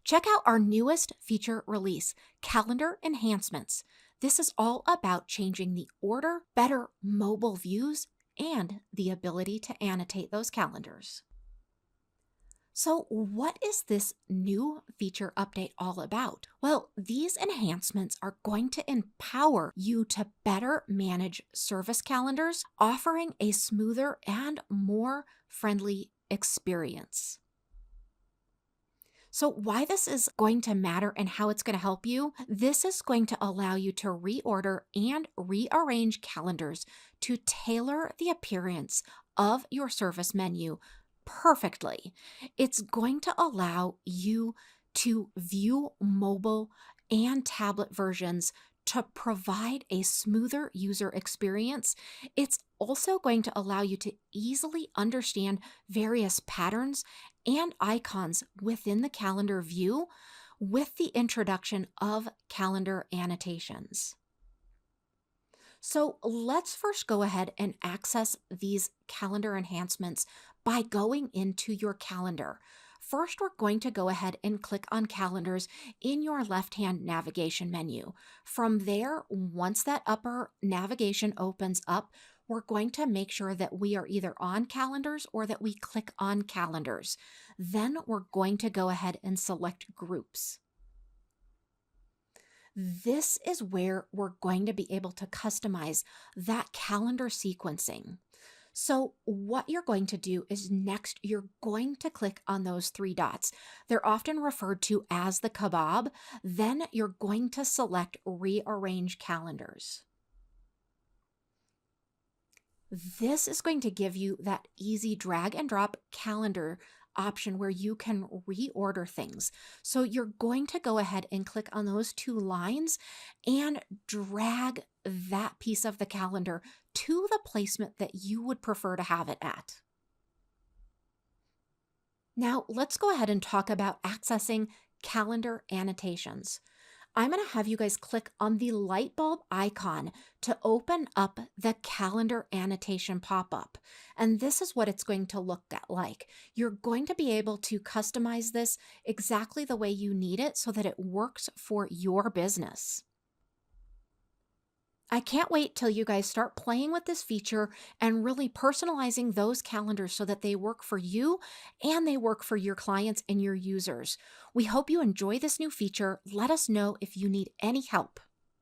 Check out our newest feature release, Calendar Enhancements. This is all about changing the order, better mobile views, and the ability to annotate those calendars. So, what is this new feature update all about? Well, these enhancements are going to empower you to better manage service calendars, offering a smoother and more friendly experience. So, why this is going to matter and how it's going to help you, this is going to allow you to reorder and rearrange calendars to tailor the appearance of your service menu perfectly. It's going to allow you to view mobile and tablet versions to provide a smoother user experience. It's also going to allow you to easily understand various patterns and icons within the calendar view with the introduction of calendar annotations. So let's first go ahead and access these calendar enhancements by going into your calendar. First, we're going to go ahead and click on calendars in your left-hand navigation menu. From there, once that upper navigation opens up, we're going to make sure that we are either on calendars or that we click on calendars. Then we're going to go ahead and select groups. This is where we're going to be able to customize that calendar sequencing. So what you're going to do is next, you're going to click on those three dots. They're often referred to as the kebab. Then you're going to select Rearrange Calendars. This is going to give you that easy drag and drop calendar option where you can reorder things. So you're going to go ahead and click on those two lines and drag that piece of the calendar to the placement that you would prefer to have it at. Now let's go ahead and talk about accessing calendar annotations. I'm going to have you guys click on the light bulb icon to open up the calendar annotation pop-up. And this is what it's going to look like. You're going to be able to customize this exactly the way you need it so that it works for your business. I can't wait till you guys start playing with this feature and really personalizing those calendars so that they work for you and they work for your clients and your users. We hope you enjoy this new feature. Let us know if you need any help.